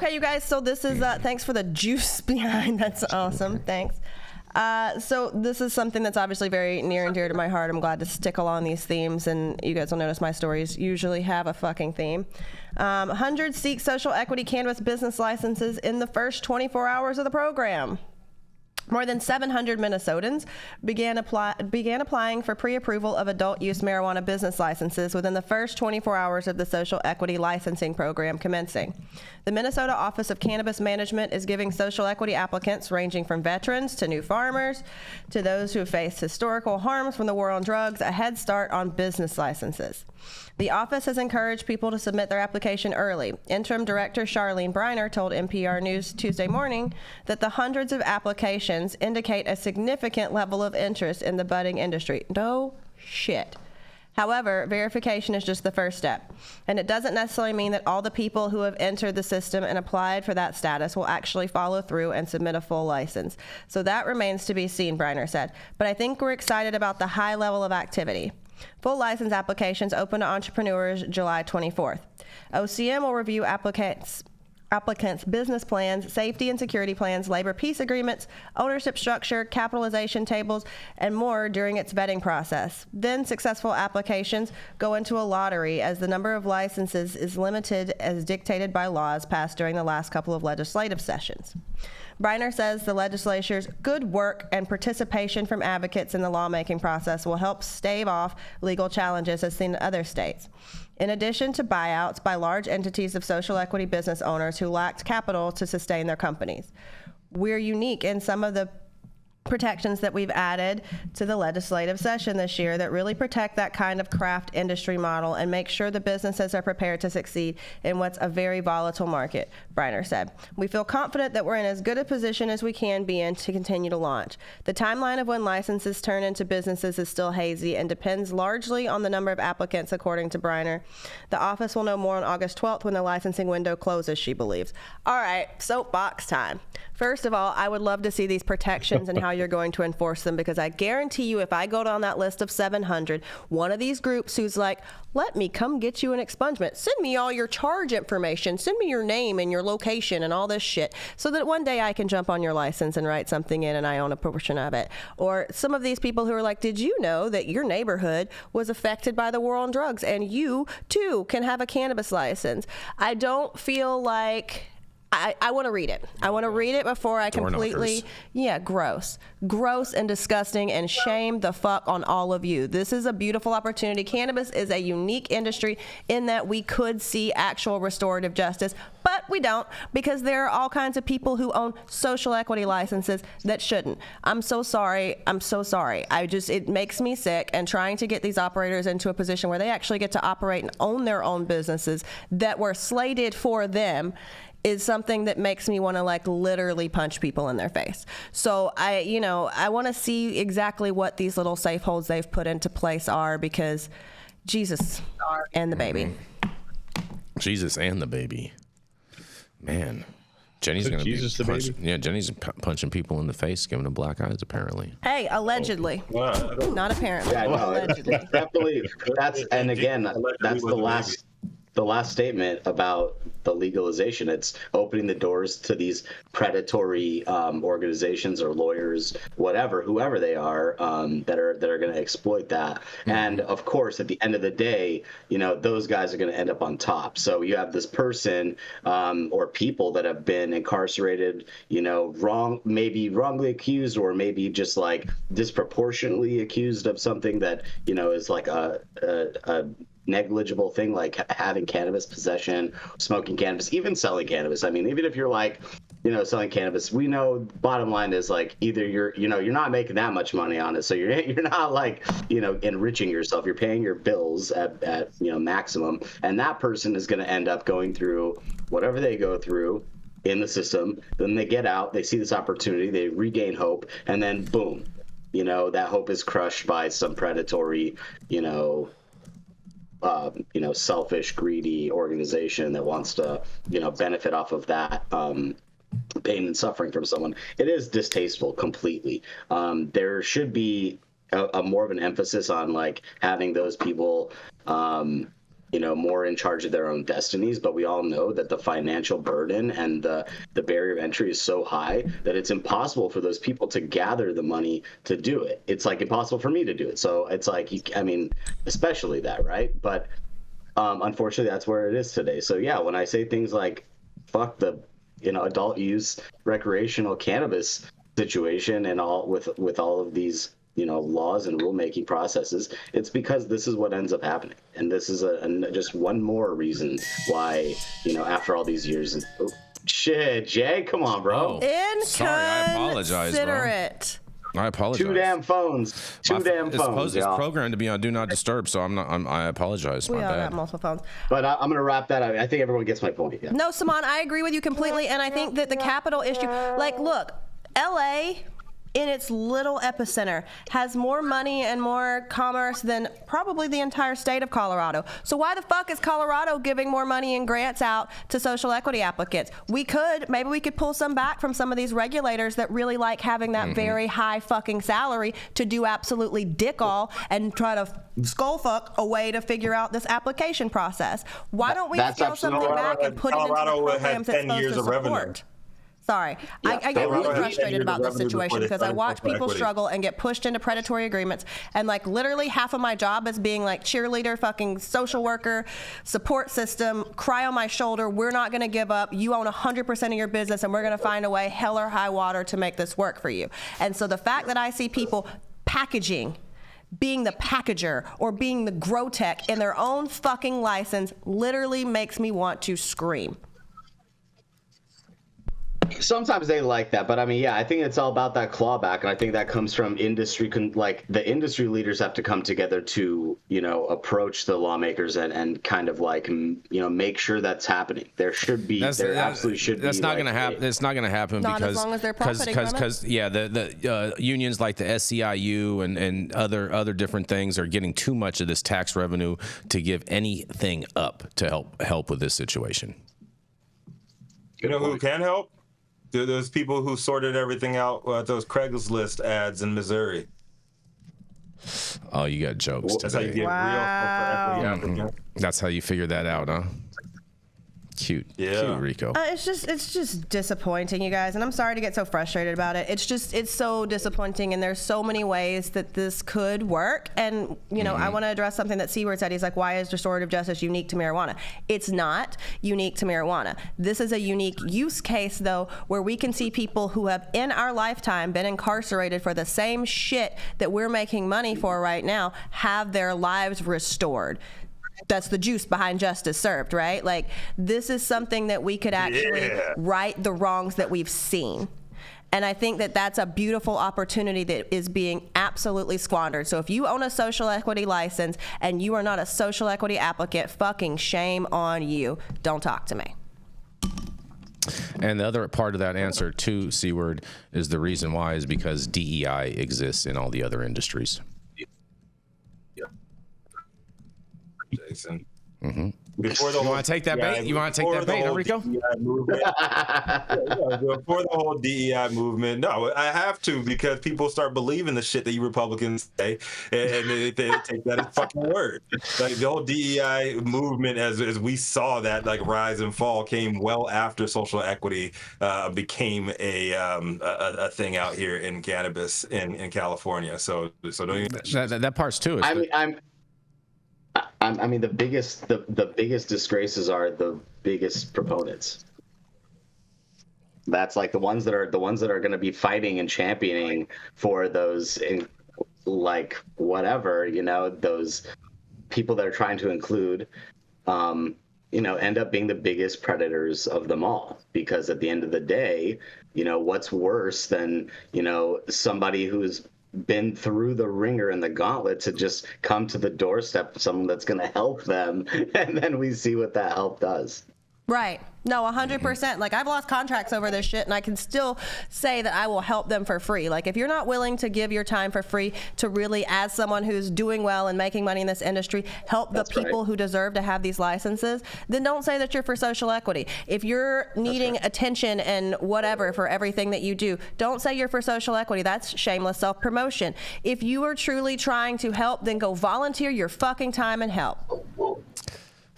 Okay, you guys, so this is, thanks for the juice behind. That's awesome. Thanks. So this is something that's obviously very near and dear to my heart. I'm glad to stick along these themes, and you guys will notice my stories usually have a fucking theme. Hundreds seek social equity cannabis business licenses in the first 24 hours of the program. More than 700 Minnesotans began applying for pre-approval of adult use marijuana business licenses within the first 24 hours of the social equity licensing program commencing. The Minnesota Office of Cannabis Management is giving social equity applicants ranging from veterans to new farmers to those who have faced historical harms from the war on drugs a head start on business licenses. The office has encouraged people to submit their application early. Interim Director Charlene Briner told NPR News Tuesday morning that the hundreds of applications indicate a significant level of interest in the budding industry. No shit. However, verification is just the first step, and it doesn't necessarily mean that all the people who have entered the system and applied for that status will actually follow through and submit a full license. So that remains to be seen, Briner said. But I think we're excited about the high level of activity. Full license applications open to entrepreneurs July 24th. OCM will review applicants' business plans, safety and security plans, labor peace agreements, ownership structure, capitalization tables, and more during its vetting process. Then successful applications go into a lottery as the number of licenses is limited as dictated by laws passed during the last couple of legislative sessions. Briner says the legislature's good work and participation from advocates in the lawmaking process will help stave off legal challenges as seen in other states. In addition to buyouts by large entities of social equity business owners who lacked capital to sustain their companies. We're unique in some of the protections that we've added to the legislative session this year that really protect that kind of craft industry model and make sure the businesses are prepared to succeed in what's a very volatile market, Briner said. We feel confident that we're in as good a position as we can be in to continue to launch. The timeline of when licenses turn into businesses is still hazy and depends largely on the number of applicants, according to Briner. The office will know more on August 12th when the licensing window closes, she believes. All right, soapbox time. First of all, I would love to see these protections and how you're going to enforce them, because I guarantee you if I go down that list of 700, one of these groups who's like, let me come get you an expungement, send me all your charge information, send me your name and your location and all this shit, so that one day I can jump on your license and write something in and I own a portion of it. Or some of these people who are like, did you know that your neighborhood was affected by the war on drugs and you too can have a cannabis license? I don't feel like I want to read it. I want to read it before I completely, gross and disgusting, and shame the fuck on all of you. This is a beautiful opportunity. Cannabis is a unique industry in that we could see actual restorative justice, but we don't, because there are all kinds of people who own social equity licenses that shouldn't. I'm so sorry. It makes me sick, and trying to get these operators into a position where they actually get to operate and own their own businesses that were slated for them is something that makes me want to like literally punch people in their face. So I want to see exactly what these little safe holds they've put into place are, because Jesus and the baby. Jesus and the baby. Man. Jenny's going to be punching, Jenny's punching people in the face, giving them black eyes, apparently. Hey, allegedly. Not apparently. Yeah, no, allegedly. Definitely. That's the last statement about the legalization. It's opening the doors to these predatory organizations or lawyers, whoever they are, that are going to exploit that. Mm-hmm. And of course, at the end of the day, those guys are going to end up on top. So you have this person or people that have been incarcerated, maybe wrongly accused, or maybe just like disproportionately accused of something that is like a negligible thing, like having cannabis possession, smoking cannabis, even selling cannabis. I mean, even if you're like, selling cannabis, we know bottom line is like either you're not making that much money on it, so you're not like enriching yourself. You're paying your bills at maximum, and that person is going to end up going through whatever they go through in the system. Then they get out, they see this opportunity, they regain hope, and then boom, that hope is crushed by some predatory, selfish, greedy organization that wants to, benefit off of that pain and suffering from someone. It is distasteful completely. There should be a more of an emphasis on like having those people more in charge of their own destinies. But we all know that the financial burden and the barrier of entry is so high that it's impossible for those people to gather the money to do it. It's like impossible for me to do it. So it's like, especially that, right? But unfortunately, that's where it is today. So yeah, when I say things like fuck the adult use recreational cannabis situation and all with all of these laws and rulemaking processes, it's because this is what ends up happening, and this is just one more reason why after all these years. Oh, shit, Jay, come on, bro. Sorry, I apologize, bro. Inconsiderate. I apologize. Two damn phones. It's programmed to be on Do Not Disturb, so I apologize. We My all bad. got multiple phones. But I'm going to wrap that up. I think everyone gets my point. Yeah. No, Saman, I agree with you completely, and I think that the capital issue, like, look, LA in its little epicenter has more money and more commerce than probably the entire state of Colorado. So why the fuck is Colorado giving more money and grants out to social equity applicants? Maybe we could pull some back from some of these regulators that really like having that very high fucking salary to do absolutely dick all and try to skull fuck a way to figure out this application process. Why don't we scale something back and put it into the programs that's supposed to support? Sorry. Yeah, I get really frustrated about this situation because I watch people struggle and get pushed into predatory agreements. And like literally half of my job is being like cheerleader, fucking social worker, support system, cry on my shoulder. We're not going to give up. You own 100% of your business and we're going to find a way, hell or high water, to make this work for you. And so the fact that I see people packaging, being the packager or being the grow tech in their own fucking license literally makes me want to scream. Sometimes they like that, but I mean, yeah, I think it's all about that clawback, and I think that comes from industry. Like the industry leaders have to come together to, approach the lawmakers and kind of like, make sure that's happening. There absolutely should be. That's not going to happen. It's not going to happen not because as long as they're profiting from it. Because the unions like the SCIU and other different things are getting too much of this tax revenue to give anything up to help with this situation. You know who can help? Those people who sorted everything out at those Craigslist ads in Missouri. Oh, you got jokes That's how you today. get real equity. That's how you figure that out, huh? Cute, Rico. It's just disappointing, you guys, and I'm sorry to get so frustrated about it. It's so disappointing, and there's so many ways that this could work. And I want to address something that Seaward said. He's like, "Why is restorative justice unique to marijuana?" It's not unique to marijuana. This is a unique use case, though, where we can see people who have in our lifetime been incarcerated for the same shit that we're making money for right now have their lives restored. That's the juice behind justice served, right? Like, this is something that we could actually right the wrongs that we've seen. And I think that that's a beautiful opportunity that is being absolutely squandered. So if you own a social equity license and you are not a social equity applicant, fucking shame on you. Don't talk to me. And the other part of that answer to C-word is the reason why is because DEI exists in all the other industries. Jason. Mm-hmm. You want to take that bait? You want to take that bait, Rico? Before the whole DEI movement, no, I have to, because people start believing the shit that you Republicans say, and they take that as fucking word. Like the whole DEI movement, as we saw that like rise and fall, came well after social equity became a thing out here in cannabis in California. So don't even... that part's too. I mean, the biggest disgraces are the biggest proponents. That's like the ones that are going to be fighting and championing for those, like whatever, those people that are trying to include, end up being the biggest predators of them all. Because at the end of the day, what's worse than somebody who's been through the ringer and the gauntlet to just come to the doorstep of someone that's going to help them, and then we see what that help does. Right. No, 100%. Like, I've lost contracts over this shit, and I can still say that I will help them for free. Like, if you're not willing to give your time for free to really, as someone who's doing well and making money in this industry, help the people who deserve to have these licenses, then don't say that you're for social equity. If you're needing attention and whatever for everything that you do, don't say you're for social equity. That's shameless self-promotion. If you are truly trying to help, then go volunteer your fucking time and help.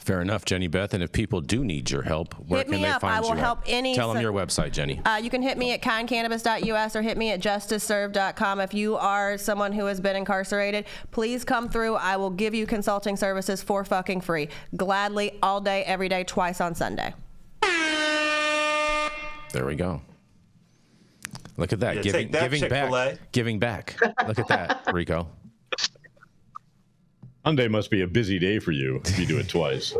Fair enough, Jenny Beth. And if people do need your help, where Hit can me they up. find I will you? help any. Tell them your website, Jenny. You can hit me at kindcannabis.us or hit me at justiceserve.com. If you are someone who has been incarcerated, please come through. I will give you consulting services for fucking free. Gladly, all day, every day, twice on Sunday. There we go. Look at that. Yeah, giving take that, giving Chick-fil-A. back. Giving back. Look at that, Rico. Monday must be a busy day for you if you do it twice.